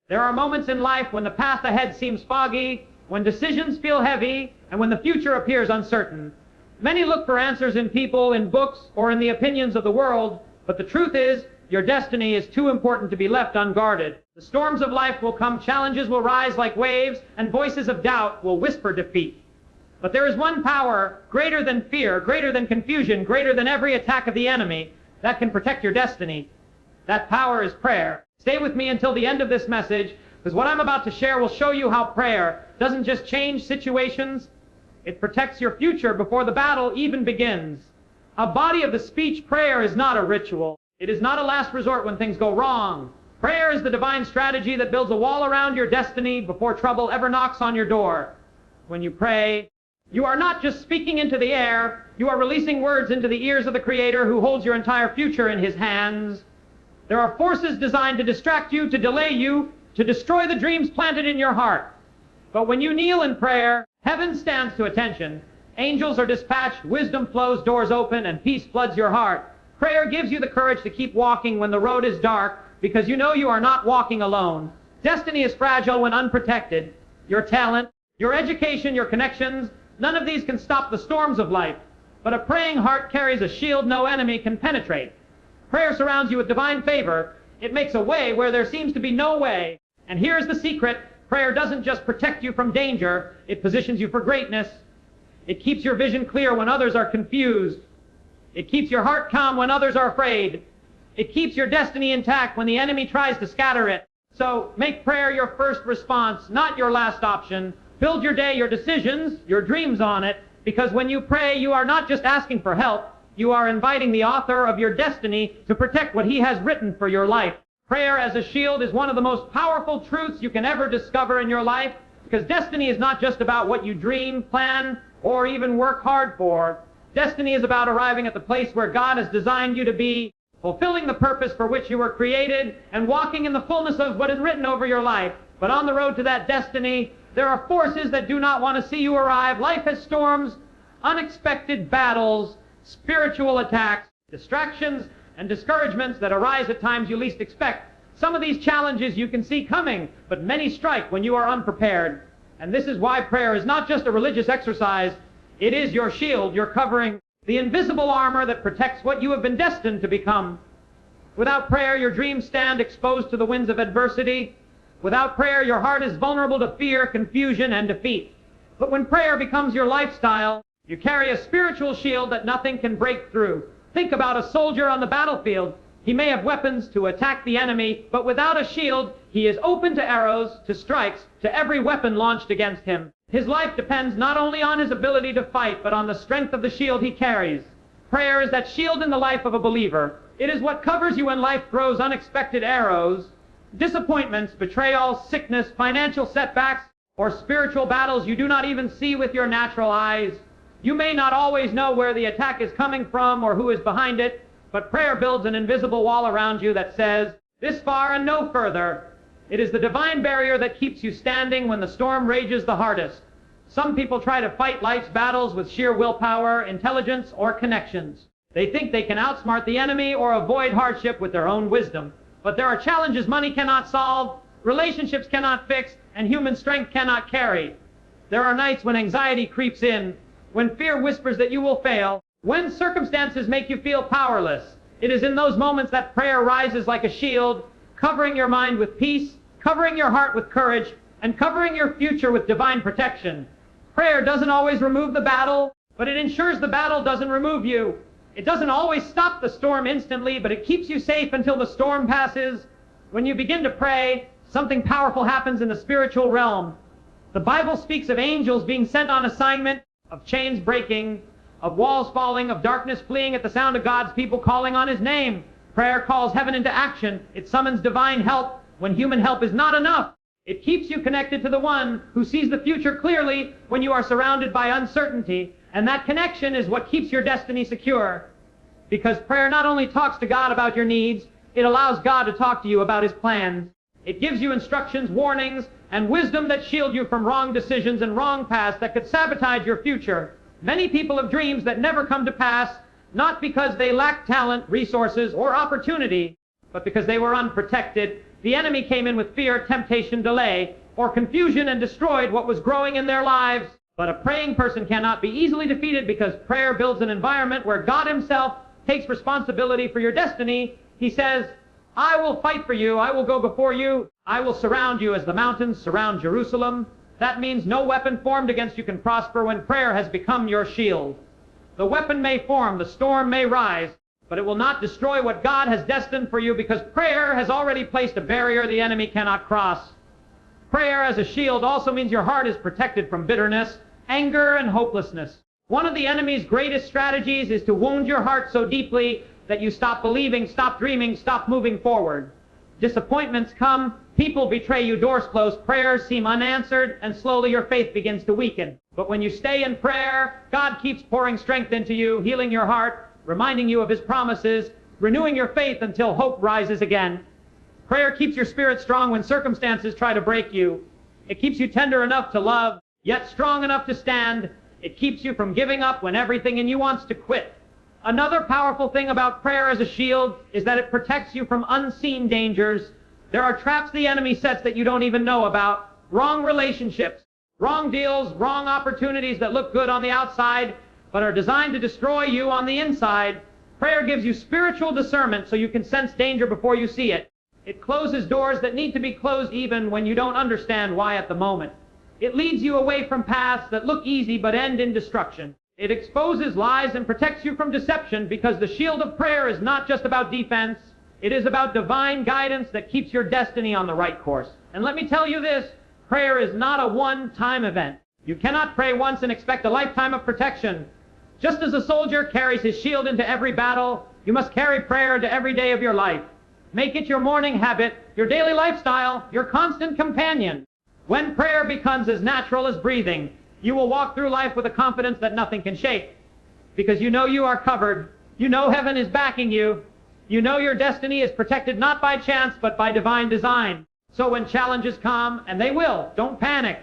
There are moments in life when the path ahead seems foggy, when decisions feel heavy, and when the future appears uncertain. Many look for answers in people, in books, or in the opinions of the world, but the truth is, your destiny is too important to be left unguarded. The storms of life will come, challenges will rise like waves, and voices of doubt will whisper defeat. But there is one power greater than fear, greater than confusion, greater than every attack of the enemy that can protect your destiny. That power is prayer. Stay with me until the end of this message, because what I'm about to share will show you how prayer doesn't just change situations, it protects your future before the battle even begins. A body of the speech, prayer is not a ritual. It is not a last resort when things go wrong. Prayer is the divine strategy that builds a wall around your destiny before trouble ever knocks on your door. When you pray, you are not just speaking into the air, you are releasing words into the ears of the Creator who holds your entire future in His hands. There are forces designed to distract you, to delay you, to destroy the dreams planted in your heart. But when you kneel in prayer, heaven stands to attention. Angels are dispatched, wisdom flows, doors open, and peace floods your heart. Prayer gives you the courage to keep walking when the road is dark, because you know you are not walking alone. Destiny is fragile when unprotected. Your talent, your education, your connections, none of these can stop the storms of life. But a praying heart carries a shield no enemy can penetrate. Prayer surrounds you with divine favor. It makes a way where there seems to be no way. And here's the secret. Prayer doesn't just protect you from danger. It positions you for greatness. It keeps your vision clear when others are confused. It keeps your heart calm when others are afraid. It keeps your destiny intact when the enemy tries to scatter it. So make prayer your first response, not your last option. Build your day, your decisions, your dreams on it, because when you pray, you are not just asking for help. You are inviting the author of your destiny to protect what He has written for your life. Prayer as a shield is one of the most powerful truths you can ever discover in your life, because destiny is not just about what you dream, plan, or even work hard for. Destiny is about arriving at the place where God has designed you to be, fulfilling the purpose for which you were created, and walking in the fullness of what is written over your life. But on the road to that destiny, there are forces that do not want to see you arrive. Life has storms, unexpected battles, spiritual attacks, distractions, and discouragements that arise at times you least expect. Some of these challenges you can see coming, but many strike when you are unprepared. And this is why prayer is not just a religious exercise. It is your shield, your covering, the invisible armor that protects what you have been destined to become. Without prayer, your dreams stand exposed to the winds of adversity. Without prayer, your heart is vulnerable to fear, confusion, and defeat. But when prayer becomes your lifestyle, you carry a spiritual shield that nothing can break through. Think about a soldier on the battlefield. He may have weapons to attack the enemy, but without a shield, he is open to arrows, to strikes, to every weapon launched against him. His life depends not only on his ability to fight, but on the strength of the shield he carries. Prayer is that shield in the life of a believer. It is what covers you when life throws unexpected arrows, disappointments, betrayal, sickness, financial setbacks, or spiritual battles you do not even see with your natural eyes. You may not always know where the attack is coming from or who is behind it, but prayer builds an invisible wall around you that says, "This far and no further." It is the divine barrier that keeps you standing when the storm rages the hardest. Some people try to fight life's battles with sheer willpower, intelligence, or connections. They think they can outsmart the enemy or avoid hardship with their own wisdom. But there are challenges money cannot solve, relationships cannot fix, and human strength cannot carry. There are nights when anxiety creeps in, when fear whispers that you will fail, when circumstances make you feel powerless. It is in those moments that prayer rises like a shield, covering your mind with peace, covering your heart with courage, and covering your future with divine protection. Prayer doesn't always remove the battle, but it ensures the battle doesn't remove you. It doesn't always stop the storm instantly, but it keeps you safe until the storm passes. When you begin to pray, something powerful happens in the spiritual realm. The Bible speaks of angels being sent on assignment, of chains breaking, of walls falling, of darkness fleeing at the sound of God's people calling on His name. Prayer calls heaven into action. It summons divine help when human help is not enough. It keeps you connected to the one who sees the future clearly when you are surrounded by uncertainty. And that connection is what keeps your destiny secure. Because prayer not only talks to God about your needs, it allows God to talk to you about His plans. It gives you instructions, warnings, and wisdom that shield you from wrong decisions and wrong paths that could sabotage your future. Many people have dreams that never come to pass, not because they lack talent, resources, or opportunity, but because they were unprotected. The enemy came in with fear, temptation, delay, or confusion and destroyed what was growing in their lives. But a praying person cannot be easily defeated because prayer builds an environment where God himself takes responsibility for your destiny. He says, I will fight for you. I will go before you. I will surround you as the mountains surround Jerusalem. That means no weapon formed against you can prosper when prayer has become your shield. The weapon may form, the storm may rise, but it will not destroy what God has destined for you because prayer has already placed a barrier the enemy cannot cross. Prayer as a shield also means your heart is protected from bitterness, anger, and hopelessness. One of the enemy's greatest strategies is to wound your heart so deeply that you stop believing, stop dreaming, stop moving forward. Disappointments come, people betray you, doors close, prayers seem unanswered, and slowly your faith begins to weaken. But when you stay in prayer, God keeps pouring strength into you, healing your heart, reminding you of his promises, renewing your faith until hope rises again. Prayer keeps your spirit strong when circumstances try to break you. It keeps you tender enough to love, yet strong enough to stand. It keeps you from giving up when everything in you wants to quit. Another powerful thing about prayer as a shield is that it protects you from unseen dangers. There are traps the enemy sets that you don't even know about. Wrong relationships, wrong deals, wrong opportunities that look good on the outside, but are designed to destroy you on the inside. Prayer gives you spiritual discernment so you can sense danger before you see it. It closes doors that need to be closed even when you don't understand why at the moment. It leads you away from paths that look easy but end in destruction. It exposes lies and protects you from deception because the shield of prayer is not just about defense. It is about divine guidance that keeps your destiny on the right course. And let me tell you this, prayer is not a one-time event. You cannot pray once and expect a lifetime of protection. Just as a soldier carries his shield into every battle, you must carry prayer into every day of your life. Make it your morning habit, your daily lifestyle, your constant companion. When prayer becomes as natural as breathing, you will walk through life with a confidence that nothing can shake. Because you know you are covered. You know heaven is backing you. You know your destiny is protected not by chance, but by divine design. So when challenges come, and they will, don't panic.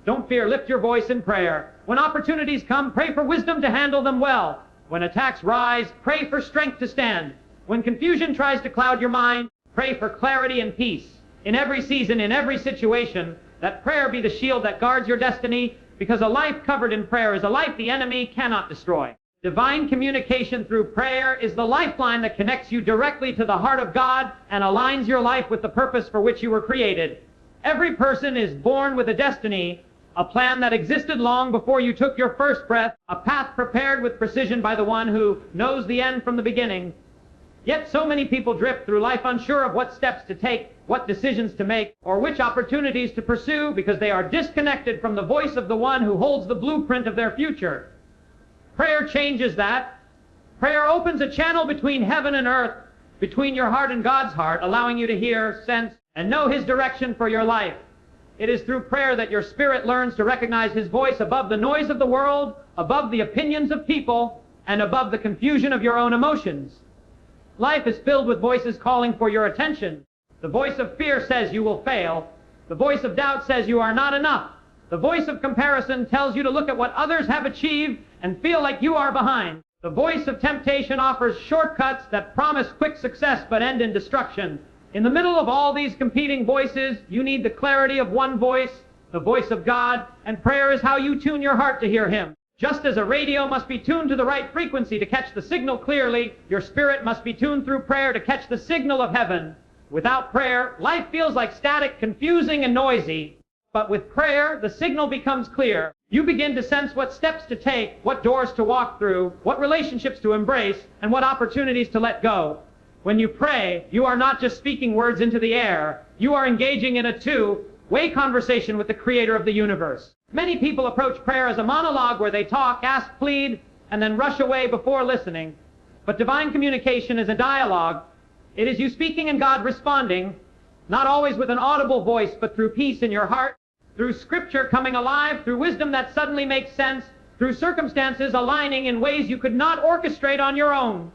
Don't fear, lift your voice in prayer. When opportunities come, pray for wisdom to handle them well. When attacks rise, pray for strength to stand. When confusion tries to cloud your mind, pray for clarity and peace. In every season, in every situation, that prayer be the shield that guards your destiny, because a life covered in prayer is a life the enemy cannot destroy. Divine communication through prayer is the lifeline that connects you directly to the heart of God and aligns your life with the purpose for which you were created. Every person is born with a destiny, a plan that existed long before you took your first breath, a path prepared with precision by the one who knows the end from the beginning. Yet so many people drift through life unsure of what steps to take, what decisions to make, or which opportunities to pursue because they are disconnected from the voice of the one who holds the blueprint of their future. Prayer changes that. Prayer opens a channel between heaven and earth, between your heart and God's heart, allowing you to hear, sense, and know his direction for your life. It is through prayer that your spirit learns to recognize his voice above the noise of the world, above the opinions of people, and above the confusion of your own emotions. Life is filled with voices calling for your attention. The voice of fear says you will fail. The voice of doubt says you are not enough. The voice of comparison tells you to look at what others have achieved and feel like you are behind. The voice of temptation offers shortcuts that promise quick success but end in destruction. In the middle of all these competing voices, you need the clarity of one voice, the voice of God, and prayer is how you tune your heart to hear him. Just as a radio must be tuned to the right frequency to catch the signal clearly, your spirit must be tuned through prayer to catch the signal of heaven. Without prayer, life feels like static, confusing, and noisy. But with prayer, the signal becomes clear. You begin to sense what steps to take, what doors to walk through, what relationships to embrace, and what opportunities to let go. When you pray, you are not just speaking words into the air. You are engaging in a two-way conversation with the Creator of the universe. Many people approach prayer as a monologue where they talk, ask, plead, and then rush away before listening. But divine communication is a dialogue. It is you speaking and God responding, not always with an audible voice, but through peace in your heart, through scripture coming alive, through wisdom that suddenly makes sense, through circumstances aligning in ways you could not orchestrate on your own.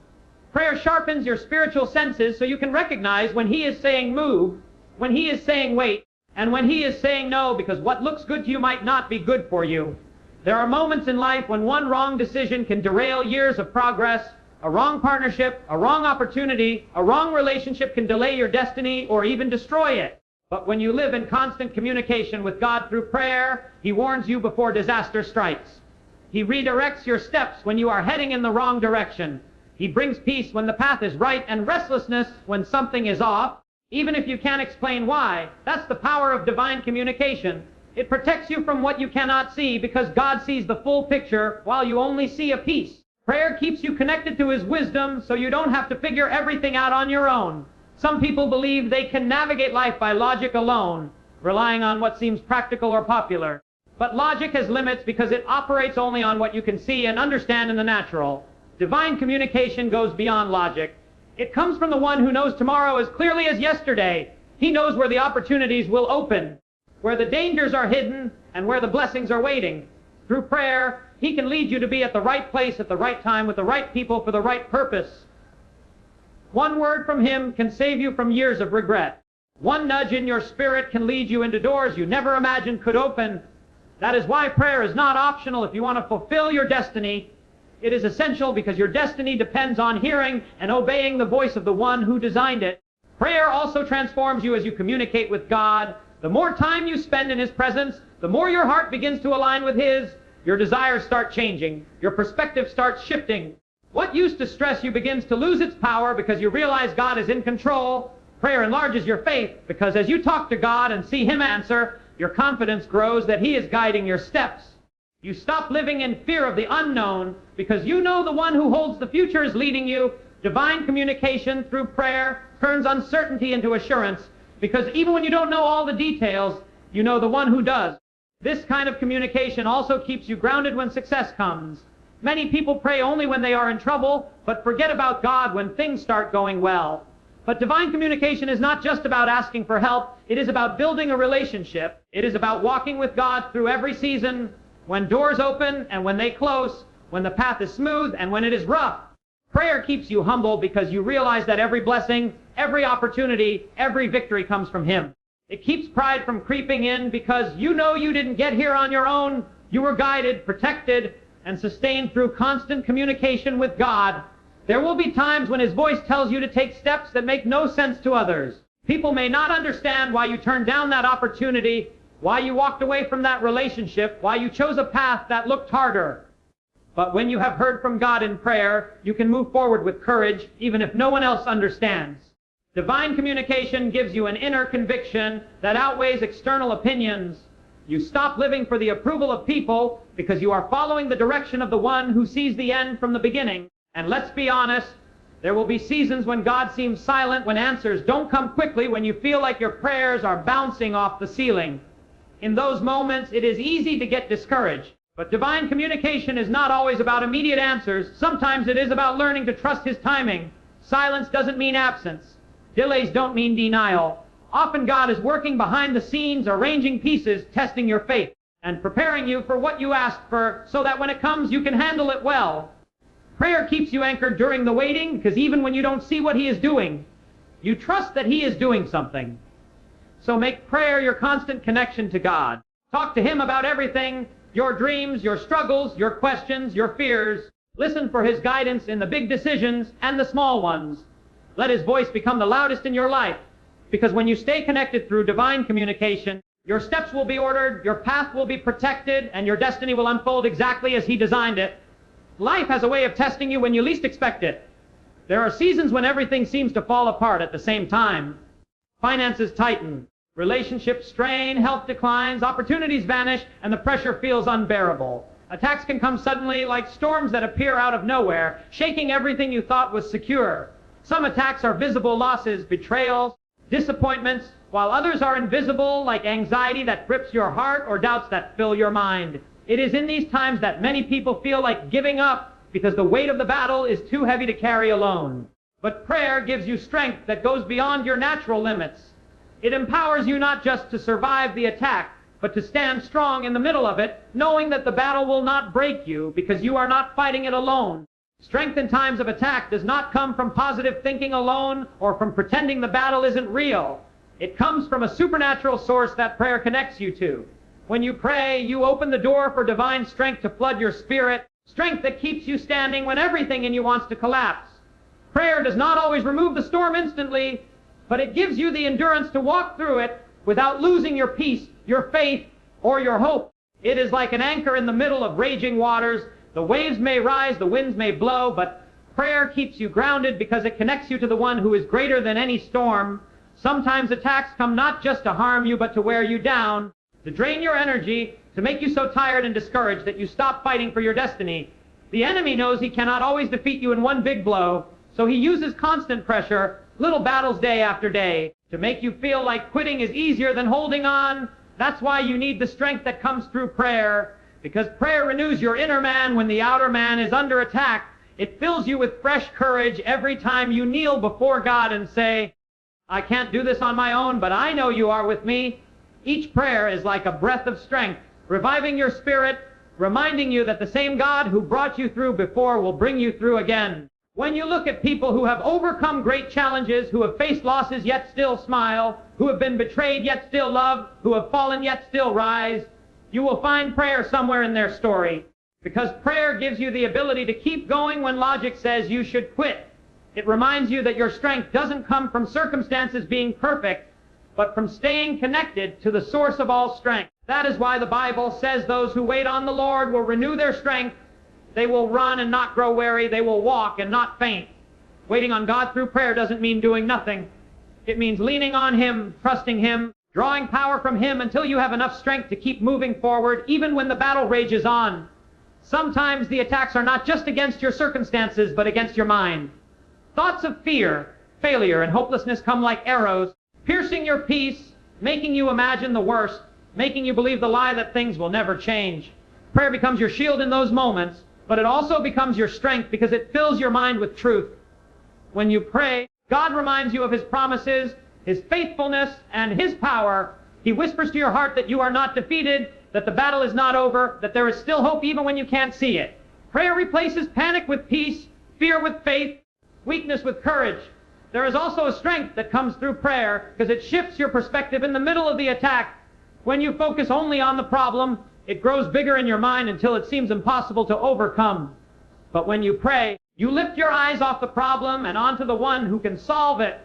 Prayer sharpens your spiritual senses so you can recognize when he is saying move, when he is saying wait, and when he is saying no, because what looks good to you might not be good for you. There are moments in life when one wrong decision can derail years of progress, A wrong partnership, a wrong opportunity, a wrong relationship can delay your destiny or even destroy it. But when you live in constant communication with God through prayer, He warns you before disaster strikes. He redirects your steps when you are heading in the wrong direction. He brings peace when the path is right and restlessness when something is off, even if you can't explain why. That's the power of divine communication. It protects you from what you cannot see because God sees the full picture while you only see a piece. Prayer keeps you connected to His wisdom so you don't have to figure everything out on your own. Some people believe they can navigate life by logic alone, relying on what seems practical or popular. But logic has limits because it operates only on what you can see and understand in the natural. Divine communication goes beyond logic. It comes from the one who knows tomorrow as clearly as yesterday. He knows where the opportunities will open, where the dangers are hidden, and where the blessings are waiting. Through prayer, He can lead you to be at the right place at the right time with the right people for the right purpose. One word from Him can save you from years of regret. One nudge in your spirit can lead you into doors you never imagined could open. That is why prayer is not optional if you want to fulfill your destiny. It is essential because your destiny depends on hearing and obeying the voice of the one who designed it. Prayer also transforms you as you communicate with God. The more time you spend in His presence, the more your heart begins to align with His. Your desires start changing. Your perspective starts shifting. What used to stress you begins to lose its power because you realize God is in control. Prayer enlarges your faith because as you talk to God and see Him answer, your confidence grows that He is guiding your steps. You stop living in fear of the unknown because you know the one who holds the future is leading you. Divine communication through prayer turns uncertainty into assurance because even when you don't know all the details, you know the one who does. This kind of communication also keeps you grounded when success comes. Many people pray only when they are in trouble, but forget about God when things start going well. But divine communication is not just about asking for help. It is about building a relationship. It is about walking with God through every season, when doors open and when they close, when the path is smooth and when it is rough. Prayer keeps you humble because you realize that every blessing, every opportunity, every victory comes from Him. It keeps pride from creeping in because you know you didn't get here on your own. You were guided, protected, and sustained through constant communication with God. There will be times when His voice tells you to take steps that make no sense to others. People may not understand why you turned down that opportunity, why you walked away from that relationship, why you chose a path that looked harder. But when you have heard from God in prayer, you can move forward with courage, even if no one else understands. Divine communication gives you an inner conviction that outweighs external opinions. You stop living for the approval of people because you are following the direction of the one who sees the end from the beginning. And let's be honest, there will be seasons when God seems silent, when answers don't come quickly, when you feel like your prayers are bouncing off the ceiling. In those moments, it is easy to get discouraged. But divine communication is not always about immediate answers. Sometimes it is about learning to trust His timing. Silence doesn't mean absence. Delays don't mean denial. Often God is working behind the scenes, arranging pieces, testing your faith, and preparing you for what you asked for so that when it comes, you can handle it well. Prayer keeps you anchored during the waiting because even when you don't see what He is doing, you trust that He is doing something. So make prayer your constant connection to God. Talk to Him about everything, your dreams, your struggles, your questions, your fears. Listen for His guidance in the big decisions and the small ones. Let His voice become the loudest in your life, because when you stay connected through divine communication, your steps will be ordered, your path will be protected, and your destiny will unfold exactly as He designed it. Life has a way of testing you when you least expect it. There are seasons when everything seems to fall apart at the same time. Finances tighten, relationships strain, health declines, opportunities vanish, and the pressure feels unbearable. Attacks can come suddenly like storms that appear out of nowhere, shaking everything you thought was secure. Some attacks are visible losses, betrayals, disappointments, while others are invisible, like anxiety that grips your heart or doubts that fill your mind. It is in these times that many people feel like giving up because the weight of the battle is too heavy to carry alone. But prayer gives you strength that goes beyond your natural limits. It empowers you not just to survive the attack, but to stand strong in the middle of it, knowing that the battle will not break you because you are not fighting it alone. Strength in times of attack does not come from positive thinking alone or from pretending the battle isn't real. It comes from a supernatural source that prayer connects you to. When you pray, you open the door for divine strength to flood your spirit. Strength that keeps you standing when everything in you wants to collapse. Prayer does not always remove the storm instantly, but it gives you the endurance to walk through it without losing your peace, your faith, or your hope. It is like an anchor in the middle of raging waters. The waves may rise, the winds may blow, but prayer keeps you grounded because it connects you to the one who is greater than any storm. Sometimes attacks come not just to harm you, but to wear you down, to drain your energy, to make you so tired and discouraged that you stop fighting for your destiny. The enemy knows he cannot always defeat you in one big blow, so he uses constant pressure, little battles day after day, to make you feel like quitting is easier than holding on. That's why you need the strength that comes through prayer, because prayer renews your inner man when the outer man is under attack. It fills you with fresh courage every time you kneel before God and say, I can't do this on my own, but I know you are with me. Each prayer is like a breath of strength, reviving your spirit, reminding you that the same God who brought you through before will bring you through again. When you look at people who have overcome great challenges, who have faced losses yet still smile, who have been betrayed yet still love, who have fallen yet still rise, you will find prayer somewhere in their story. Because prayer gives you the ability to keep going when logic says you should quit. It reminds you that your strength doesn't come from circumstances being perfect, but from staying connected to the source of all strength. That is why the Bible says those who wait on the Lord will renew their strength. They will run and not grow weary. They will walk and not faint. Waiting on God through prayer doesn't mean doing nothing. It means leaning on Him, trusting Him, drawing power from Him until you have enough strength to keep moving forward, even when the battle rages on. Sometimes the attacks are not just against your circumstances, but against your mind. Thoughts of fear, failure, and hopelessness come like arrows, piercing your peace, making you imagine the worst, making you believe the lie that things will never change. Prayer becomes your shield in those moments, but it also becomes your strength because it fills your mind with truth. When you pray, God reminds you of His promises, His faithfulness, and His power. He whispers to your heart that you are not defeated, that the battle is not over, that there is still hope even when you can't see it. Prayer replaces panic with peace, fear with faith, weakness with courage. There is also a strength that comes through prayer because it shifts your perspective in the middle of the attack. When you focus only on the problem, it grows bigger in your mind until it seems impossible to overcome. But when you pray, you lift your eyes off the problem and onto the one who can solve it.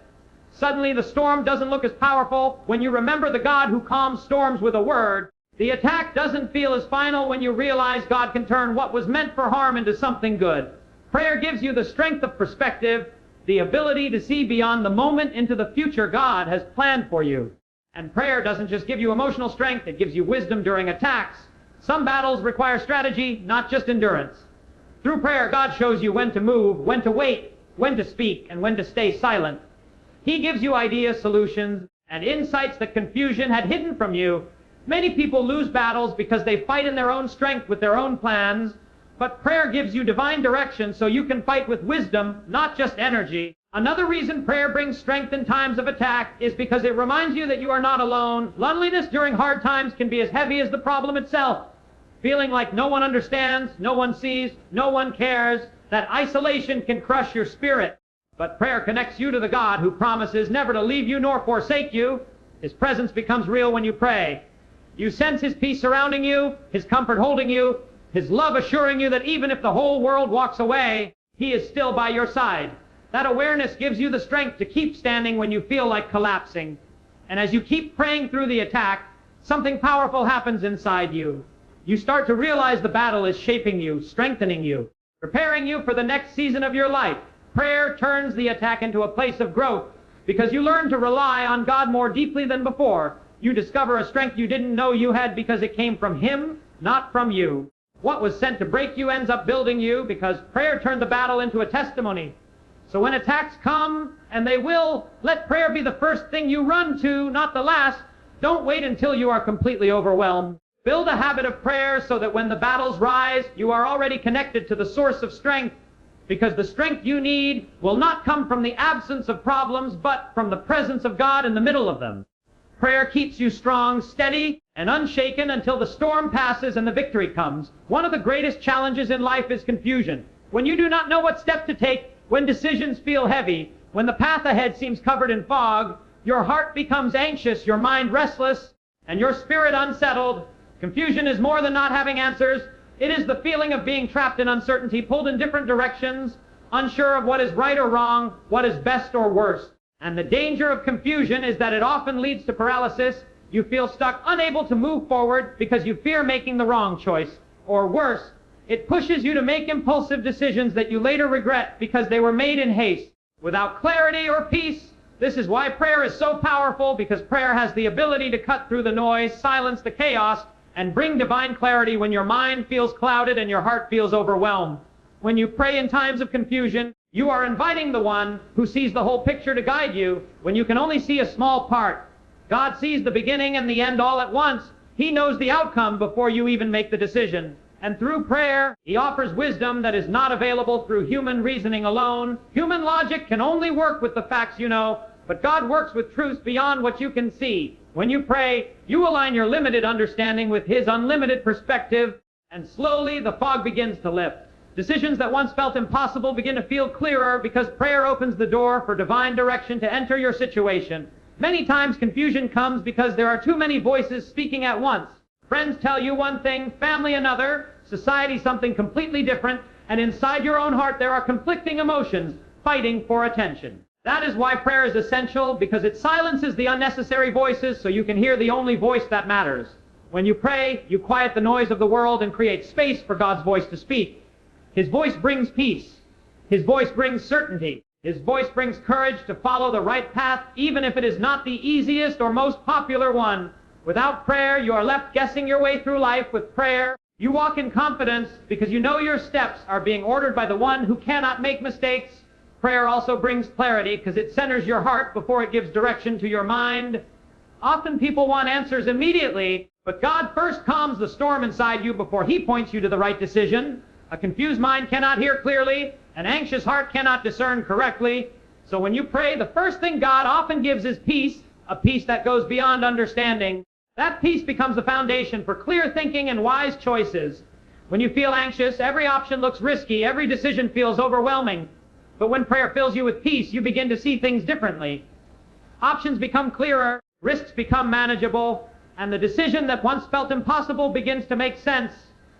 Suddenly the storm doesn't look as powerful when you remember the God who calms storms with a word. The attack doesn't feel as final when you realize God can turn what was meant for harm into something good. Prayer gives you the strength of perspective, the ability to see beyond the moment into the future God has planned for you. And prayer doesn't just give you emotional strength, it gives you wisdom during attacks. Some battles require strategy, not just endurance. Through prayer, God shows you when to move, when to wait, when to speak, and when to stay silent. He gives you ideas, solutions, and insights that confusion had hidden from you. Many people lose battles because they fight in their own strength with their own plans, but prayer gives you divine direction so you can fight with wisdom, not just energy. Another reason prayer brings strength in times of attack is because it reminds you that you are not alone. Loneliness during hard times can be as heavy as the problem itself. Feeling like no one understands, no one sees, no one cares, that isolation can crush your spirit. But prayer connects you to the God who promises never to leave you nor forsake you. His presence becomes real when you pray. You sense His peace surrounding you, His comfort holding you, His love assuring you that even if the whole world walks away, He is still by your side. That awareness gives you the strength to keep standing when you feel like collapsing. And as you keep praying through the attack, something powerful happens inside you. You start to realize the battle is shaping you, strengthening you, preparing you for the next season of your life. Prayer turns the attack into a place of growth because you learn to rely on God more deeply than before. You discover a strength you didn't know you had because it came from Him, not from you. What was sent to break you ends up building you because prayer turned the battle into a testimony. So when attacks come, and they will, let prayer be the first thing you run to, not the last. Don't wait until you are completely overwhelmed. Build a habit of prayer so that when the battles rise, you are already connected to the source of strength, because the strength you need will not come from the absence of problems, but from the presence of God in the middle of them. Prayer keeps you strong, steady, and unshaken until the storm passes and the victory comes. One of the greatest challenges in life is confusion. When you do not know what step to take, when decisions feel heavy, when the path ahead seems covered in fog, your heart becomes anxious, your mind restless, and your spirit unsettled. Confusion is more than not having answers. It is the feeling of being trapped in uncertainty, pulled in different directions, unsure of what is right or wrong, what is best or worst. And the danger of confusion is that it often leads to paralysis. You feel stuck, unable to move forward because you fear making the wrong choice. Or worse, it pushes you to make impulsive decisions that you later regret because they were made in haste. Without clarity or peace, this is why prayer is so powerful, because prayer has the ability to cut through the noise, silence the chaos, and bring divine clarity when your mind feels clouded and your heart feels overwhelmed. When you pray in times of confusion, you are inviting the one who sees the whole picture to guide you when you can only see a small part. God sees the beginning and the end all at once. He knows the outcome before you even make the decision. And through prayer, He offers wisdom that is not available through human reasoning alone. Human logic can only work with the facts you know, but God works with truths beyond what you can see. When you pray, you align your limited understanding with His unlimited perspective, and slowly the fog begins to lift. Decisions that once felt impossible begin to feel clearer because prayer opens the door for divine direction to enter your situation. Many times confusion comes because there are too many voices speaking at once. Friends tell you one thing, family another, society something completely different, and inside your own heart there are conflicting emotions fighting for attention. That is why prayer is essential, because it silences the unnecessary voices so you can hear the only voice that matters. When you pray, you quiet the noise of the world and create space for God's voice to speak. His voice brings peace. His voice brings certainty. His voice brings courage to follow the right path, even if it is not the easiest or most popular one. Without prayer, you are left guessing your way through life. With prayer, you walk in confidence because you know your steps are being ordered by the one who cannot make mistakes. Prayer also brings clarity because it centers your heart before it gives direction to your mind. Often people want answers immediately, but God first calms the storm inside you before He points you to the right decision. A confused mind cannot hear clearly. An anxious heart cannot discern correctly. So when you pray, the first thing God often gives is peace, a peace that goes beyond understanding. That peace becomes the foundation for clear thinking and wise choices. When you feel anxious, every option looks risky, every decision feels overwhelming. But when prayer fills you with peace, you begin to see things differently. Options become clearer, risks become manageable, and the decision that once felt impossible begins to make sense,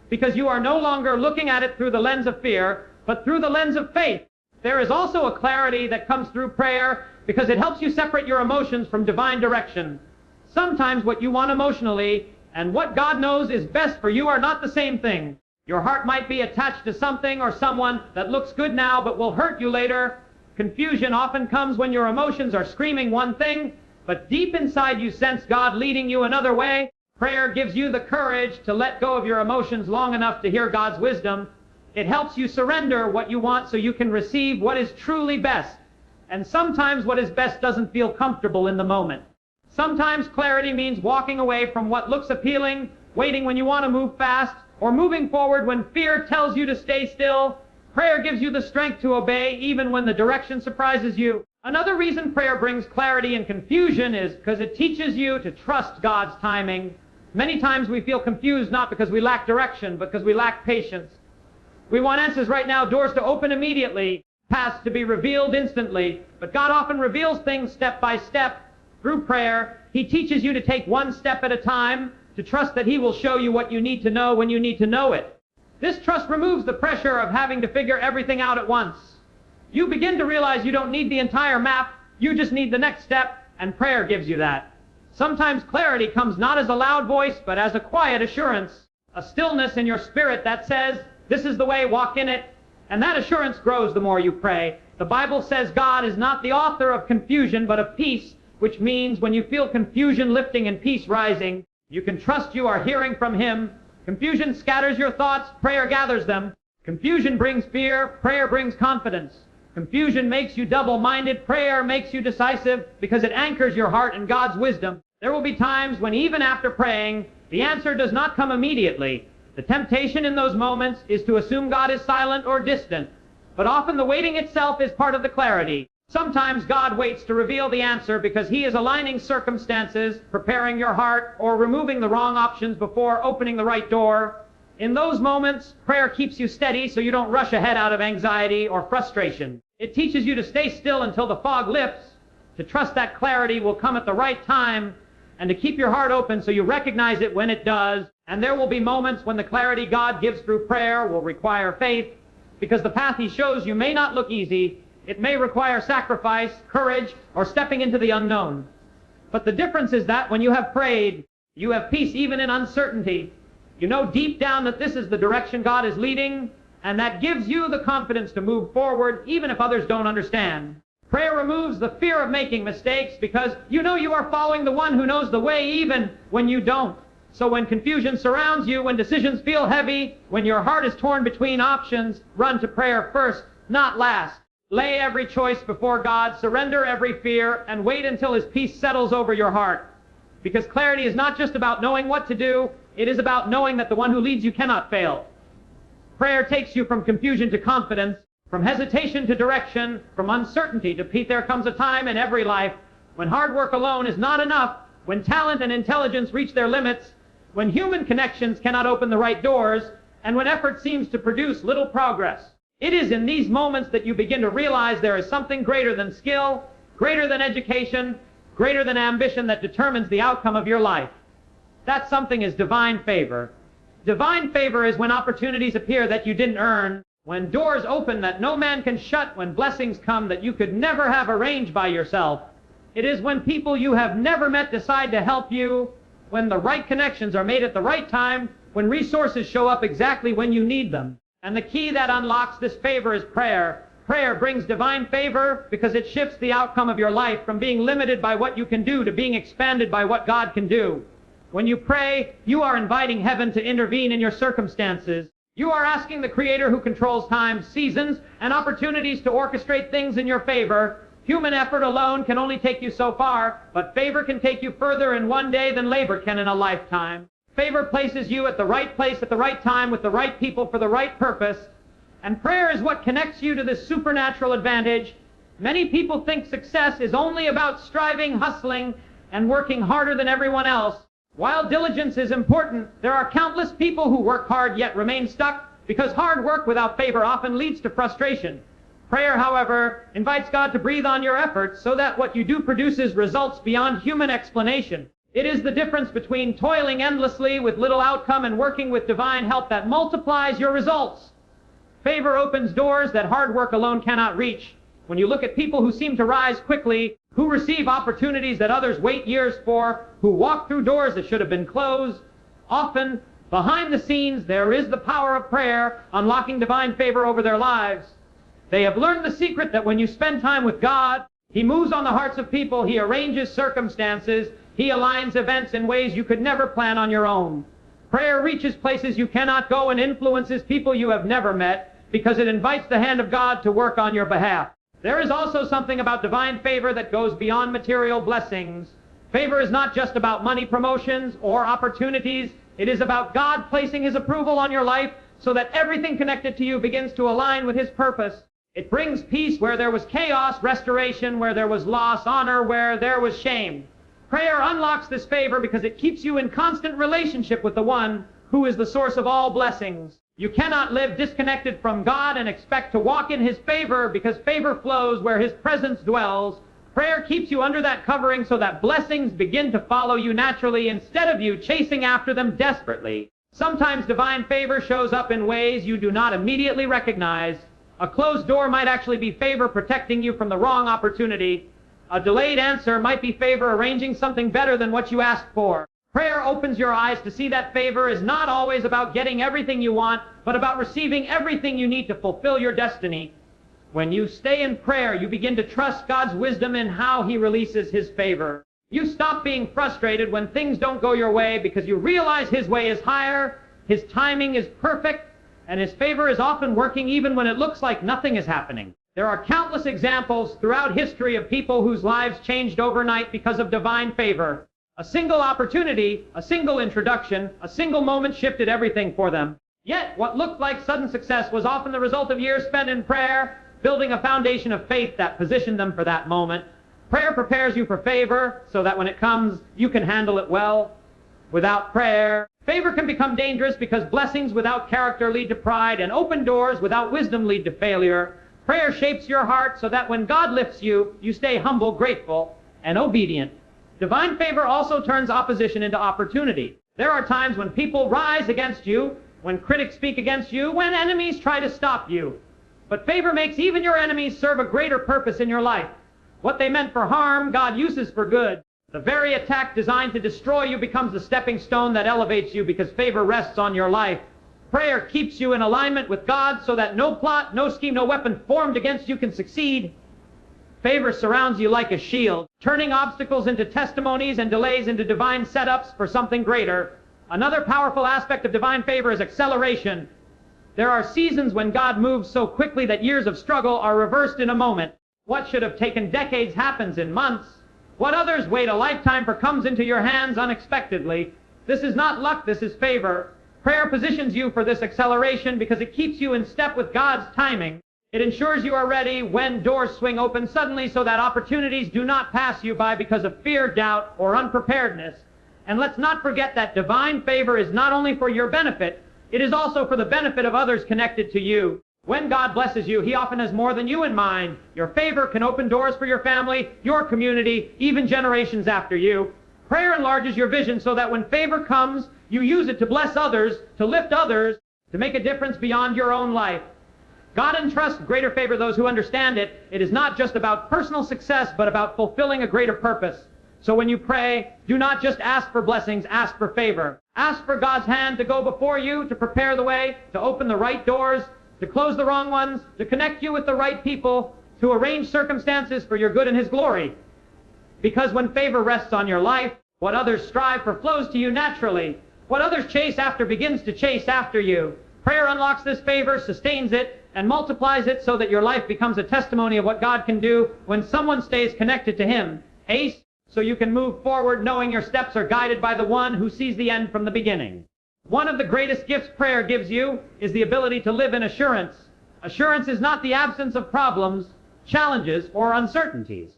because you are no longer looking at it through the lens of fear, but through the lens of faith. There is also a clarity that comes through prayer because it helps you separate your emotions from divine direction. Sometimes what you want emotionally and what God knows is best for you are not the same thing. Your heart might be attached to something or someone that looks good now but will hurt you later. Confusion often comes when your emotions are screaming one thing, but deep inside you sense God leading you another way. Prayer gives you the courage to let go of your emotions long enough to hear God's wisdom. It helps you surrender what you want so you can receive what is truly best. And sometimes what is best doesn't feel comfortable in the moment. Sometimes clarity means walking away from what looks appealing, waiting when you want to move fast, or moving forward when fear tells you to stay still. Prayer gives you the strength to obey even when the direction surprises you. Another reason prayer brings clarity in confusion is because it teaches you to trust God's timing. Many times we feel confused not because we lack direction, but because we lack patience. We want answers right now, doors to open immediately, paths to be revealed instantly. But God often reveals things step by step. Through prayer, He teaches you to take one step at a time, to trust that He will show you what you need to know when you need to know it. This trust removes the pressure of having to figure everything out at once. You begin to realize you don't need the entire map, you just need the next step, and prayer gives you that. Sometimes clarity comes not as a loud voice, but as a quiet assurance, a stillness in your spirit that says, "This is the way, walk in it." And that assurance grows the more you pray. The Bible says God is not the author of confusion, but of peace, which means when you feel confusion lifting and peace rising, you can trust you are hearing from Him. Confusion scatters your thoughts, prayer gathers them. Confusion brings fear, prayer brings confidence. Confusion makes you double-minded, prayer makes you decisive because it anchors your heart in God's wisdom. There will be times when even after praying, the answer does not come immediately. The temptation in those moments is to assume God is silent or distant. But often the waiting itself is part of the clarity. Sometimes God waits to reveal the answer because He is aligning circumstances, preparing your heart, or removing the wrong options before opening the right door. In those moments, prayer keeps you steady so you don't rush ahead out of anxiety or frustration. It teaches you to stay still until the fog lifts, to trust that clarity will come at the right time, and to keep your heart open so you recognize it when it does. And there will be moments when the clarity God gives through prayer will require faith, because the path He shows you may not look easy. It may require sacrifice, courage, or stepping into the unknown. But the difference is that when you have prayed, you have peace even in uncertainty. You know deep down that this is the direction God is leading, and that gives you the confidence to move forward even if others don't understand. Prayer removes the fear of making mistakes because you know you are following the one who knows the way even when you don't. So when confusion surrounds you, when decisions feel heavy, when your heart is torn between options, run to prayer first, not last. Lay every choice before God, surrender every fear, and wait until His peace settles over your heart. Because clarity is not just about knowing what to do, it is about knowing that the one who leads you cannot fail. Prayer takes you from confusion to confidence, from hesitation to direction, from uncertainty to peace. There comes a time in every life when hard work alone is not enough, when talent and intelligence reach their limits, when human connections cannot open the right doors, and when effort seems to produce little progress. It is in these moments that you begin to realize there is something greater than skill, greater than education, greater than ambition that determines the outcome of your life. That something is divine favor. Divine favor is when opportunities appear that you didn't earn, when doors open that no man can shut, when blessings come that you could never have arranged by yourself. It is when people you have never met decide to help you, when the right connections are made at the right time, when resources show up exactly when you need them. And the key that unlocks this favor is prayer. Prayer brings divine favor because it shifts the outcome of your life from being limited by what you can do to being expanded by what God can do. When you pray, you are inviting heaven to intervene in your circumstances. You are asking the Creator who controls time, seasons, and opportunities to orchestrate things in your favor. Human effort alone can only take you so far, but favor can take you further in one day than labor can in a lifetime. Favor places you at the right place at the right time with the right people for the right purpose. And prayer is what connects you to this supernatural advantage. Many people think success is only about striving, hustling, and working harder than everyone else. While diligence is important, there are countless people who work hard yet remain stuck because hard work without favor often leads to frustration. Prayer, however, invites God to breathe on your efforts so that what you do produces results beyond human explanation. It is the difference between toiling endlessly with little outcome and working with divine help that multiplies your results. Favor opens doors that hard work alone cannot reach. When you look at people who seem to rise quickly, who receive opportunities that others wait years for, who walk through doors that should have been closed, often, behind the scenes, there is the power of prayer unlocking divine favor over their lives. They have learned the secret that when you spend time with God, He moves on the hearts of people, He arranges circumstances, He aligns events in ways you could never plan on your own. Prayer reaches places you cannot go and influences people you have never met because it invites the hand of God to work on your behalf. There is also something about divine favor that goes beyond material blessings. Favor is not just about money, promotions, or opportunities. It is about God placing His approval on your life so that everything connected to you begins to align with His purpose. It brings peace where there was chaos, restoration where there was loss, honor where there was shame. Prayer unlocks this favor because it keeps you in constant relationship with the one who is the source of all blessings. You cannot live disconnected from God and expect to walk in His favor because favor flows where His presence dwells. Prayer keeps you under that covering so that blessings begin to follow you naturally instead of you chasing after them desperately. Sometimes divine favor shows up in ways you do not immediately recognize. A closed door might actually be favor protecting you from the wrong opportunity. A delayed answer might be favor arranging something better than what you asked for. Prayer opens your eyes to see that favor is not always about getting everything you want, but about receiving everything you need to fulfill your destiny. When you stay in prayer, you begin to trust God's wisdom in how He releases His favor. You stop being frustrated when things don't go your way because you realize His way is higher, His timing is perfect, and His favor is often working even when it looks like nothing is happening. There are countless examples throughout history of people whose lives changed overnight because of divine favor. A single opportunity, a single introduction, a single moment shifted everything for them. Yet, what looked like sudden success was often the result of years spent in prayer, building a foundation of faith that positioned them for that moment. Prayer prepares you for favor so that when it comes, you can handle it well. Without prayer, favor can become dangerous because blessings without character lead to pride, and open doors without wisdom lead to failure. Prayer shapes your heart so that when God lifts you, you stay humble, grateful, and obedient. Divine favor also turns opposition into opportunity. There are times when people rise against you, when critics speak against you, when enemies try to stop you. But favor makes even your enemies serve a greater purpose in your life. What they meant for harm, God uses for good. The very attack designed to destroy you becomes the stepping stone that elevates you because favor rests on your life. Prayer keeps you in alignment with God so that no plot, no scheme, no weapon formed against you can succeed. Favor surrounds you like a shield, turning obstacles into testimonies and delays into divine setups for something greater. Another powerful aspect of divine favor is acceleration. There are seasons when God moves so quickly that years of struggle are reversed in a moment. What should have taken decades happens in months. What others wait a lifetime for comes into your hands unexpectedly. This is not luck, this is favor. Prayer positions you for this acceleration because it keeps you in step with God's timing. It ensures you are ready when doors swing open suddenly so that opportunities do not pass you by because of fear, doubt, or unpreparedness. And let's not forget that divine favor is not only for your benefit, it is also for the benefit of others connected to you. When God blesses you, He often has more than you in mind. Your favor can open doors for your family, your community, even generations after you. Prayer enlarges your vision so that when favor comes, you use it to bless others, to lift others, to make a difference beyond your own life. God entrusts greater favor to those who understand it. It is not just about personal success, but about fulfilling a greater purpose. So when you pray, do not just ask for blessings, ask for favor. Ask for God's hand to go before you, to prepare the way, to open the right doors, to close the wrong ones, to connect you with the right people, to arrange circumstances for your good and His glory. Because when favor rests on your life, what others strive for flows to you naturally. What others chase after begins to chase after you. Prayer unlocks this favor, sustains it, and multiplies it so that your life becomes a testimony of what God can do when someone stays connected to Him. Haste, so you can move forward knowing your steps are guided by the one who sees the end from the beginning. One of the greatest gifts prayer gives you is the ability to live in assurance. Assurance is not the absence of problems, challenges, or uncertainties.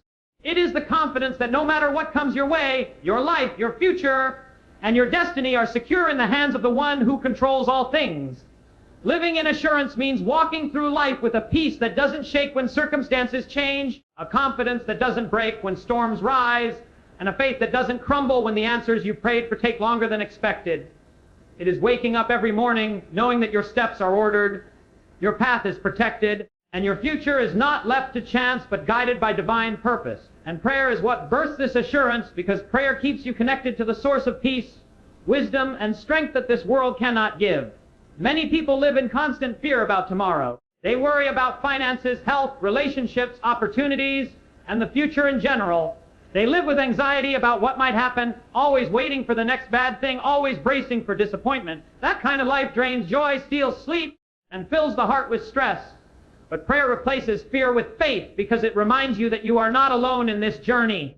It is the confidence that no matter what comes your way, your life, your future, and your destiny are secure in the hands of the one who controls all things. Living in assurance means walking through life with a peace that doesn't shake when circumstances change, a confidence that doesn't break when storms rise, and a faith that doesn't crumble when the answers you prayed for take longer than expected. It is waking up every morning knowing that your steps are ordered, your path is protected, and your future is not left to chance but guided by divine purpose. And prayer is what births this assurance because prayer keeps you connected to the source of peace, wisdom, and strength that this world cannot give. Many people live in constant fear about tomorrow. They worry about finances, health, relationships, opportunities, and the future in general. They live with anxiety about what might happen, always waiting for the next bad thing, always bracing for disappointment. That kind of life drains joy, steals sleep, and fills the heart with stress. But prayer replaces fear with faith because it reminds you that you are not alone in this journey.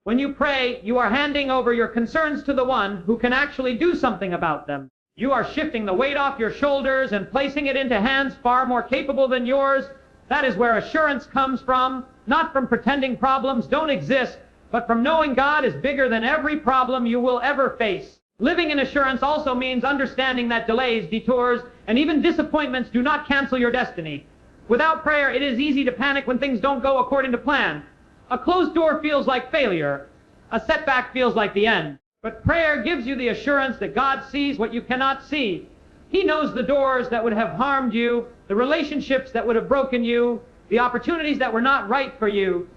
When you pray, you are handing over your concerns to the one who can actually do something about them. You are shifting the weight off your shoulders and placing it into hands far more capable than yours. That is where assurance comes from, not from pretending problems don't exist, but from knowing God is bigger than every problem you will ever face. Living in assurance also means understanding that delays, detours, and even disappointments do not cancel your destiny. Without prayer, it is easy to panic when things don't go according to plan. A closed door feels like failure. A setback feels like the end. But prayer gives you the assurance that God sees what you cannot see. He knows the doors that would have harmed you, the relationships that would have broken you, the opportunities that were not right for you.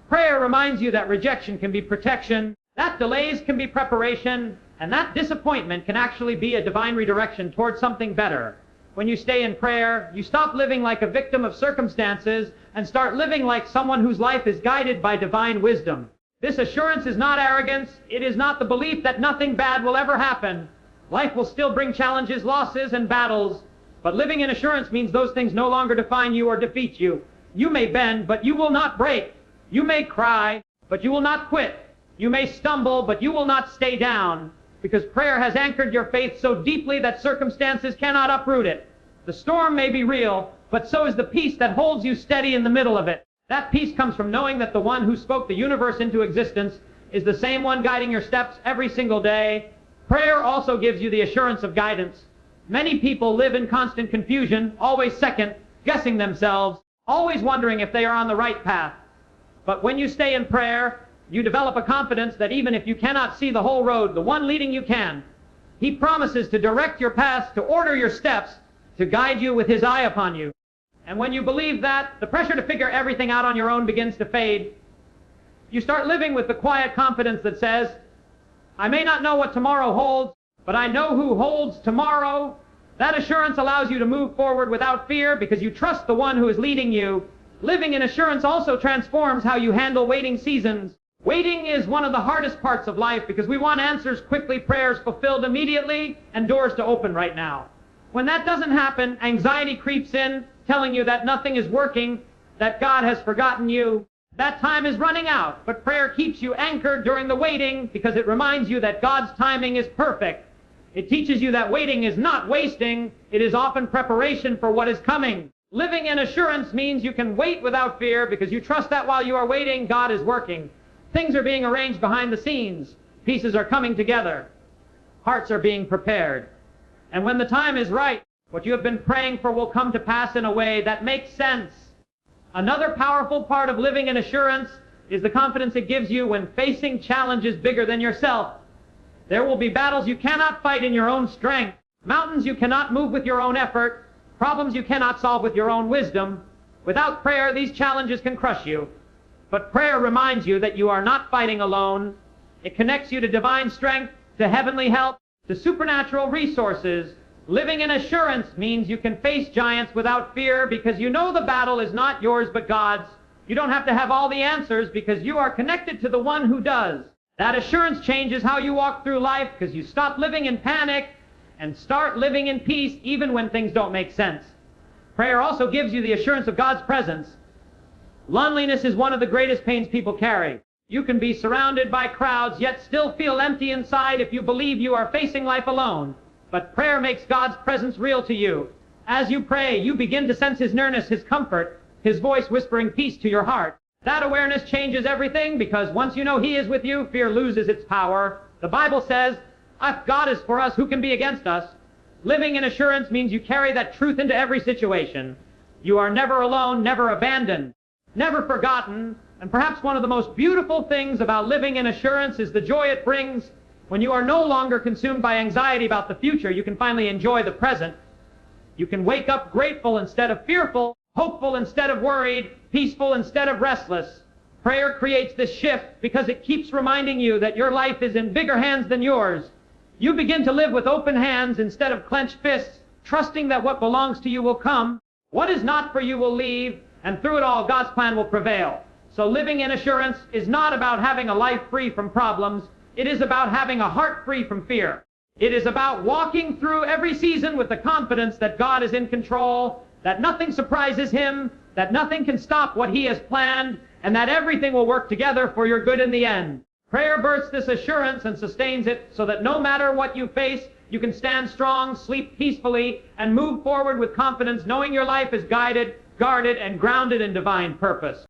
Prayer reminds you that rejection can be protection, that delays can be preparation, and that disappointment can actually be a divine redirection towards something better. When you stay in prayer, you stop living like a victim of circumstances and start living like someone whose life is guided by divine wisdom. This assurance is not arrogance. It is not the belief that nothing bad will ever happen. Life will still bring challenges, losses, and battles. But living in assurance means those things no longer define you or defeat you. You may bend, but you will not break. You may cry, but you will not quit. You may stumble, but you will not stay down. Because prayer has anchored your faith so deeply that circumstances cannot uproot it. The storm may be real, but so is the peace that holds you steady in the middle of it. That peace comes from knowing that the one who spoke the universe into existence is the same one guiding your steps every single day. Prayer also gives you the assurance of guidance. Many people live in constant confusion, always second, guessing themselves, always wondering if they are on the right path. But when you stay in prayer, you develop a confidence that even if you cannot see the whole road, the one leading you can. He promises to direct your paths, to order your steps, to guide you with His eye upon you. And when you believe that, the pressure to figure everything out on your own begins to fade. You start living with the quiet confidence that says, I may not know what tomorrow holds, but I know who holds tomorrow. That assurance allows you to move forward without fear because you trust the one who is leading you. Living in assurance also transforms how you handle waiting seasons. Waiting is one of the hardest parts of life because we want answers quickly, prayers fulfilled immediately, and doors to open right now. When that doesn't happen, anxiety creeps in, telling you that nothing is working, that God has forgotten you. That time is running out, but prayer keeps you anchored during the waiting because it reminds you that God's timing is perfect. It teaches you that waiting is not wasting, it is often preparation for what is coming. Living in assurance means you can wait without fear because you trust that while you are waiting, God is working. Things are being arranged behind the scenes. Pieces are coming together. Hearts are being prepared. And when the time is right, what you have been praying for will come to pass in a way that makes sense. Another powerful part of living in assurance is the confidence it gives you when facing challenges bigger than yourself. There will be battles you cannot fight in your own strength, mountains you cannot move with your own effort, problems you cannot solve with your own wisdom. Without prayer, these challenges can crush you. But prayer reminds you that you are not fighting alone. It connects you to divine strength, to heavenly help, to supernatural resources. Living in assurance means you can face giants without fear because you know the battle is not yours but God's. You don't have to have all the answers because you are connected to the one who does. That assurance changes how you walk through life because you stop living in panic and start living in peace even when things don't make sense. Prayer also gives you the assurance of God's presence. Loneliness is one of the greatest pains people carry. You can be surrounded by crowds yet still feel empty inside if you believe you are facing life alone. But prayer makes God's presence real to you. As you pray, you begin to sense His nearness, His comfort, His voice whispering peace to your heart. That awareness changes everything because once you know He is with you, fear loses its power. The Bible says, if God is for us, who can be against us? Living in assurance means you carry that truth into every situation. You are never alone, never abandoned, never forgotten. And perhaps one of the most beautiful things about living in assurance is the joy it brings. When you are no longer consumed by anxiety about the future, you can finally enjoy the present. You can wake up grateful instead of fearful, hopeful instead of worried, peaceful instead of restless. Prayer creates this shift because it keeps reminding you that your life is in bigger hands than yours. You begin to live with open hands instead of clenched fists, trusting that what belongs to you will come, what is not for you will leave, and through it all, God's plan will prevail. So living in assurance is not about having a life free from problems. It is about having a heart free from fear. It is about walking through every season with the confidence that God is in control, that nothing surprises Him, that nothing can stop what He has planned, and that everything will work together for your good in the end. Prayer births this assurance and sustains it so that no matter what you face, you can stand strong, sleep peacefully, and move forward with confidence, knowing your life is guided, guarded, and grounded in divine purpose.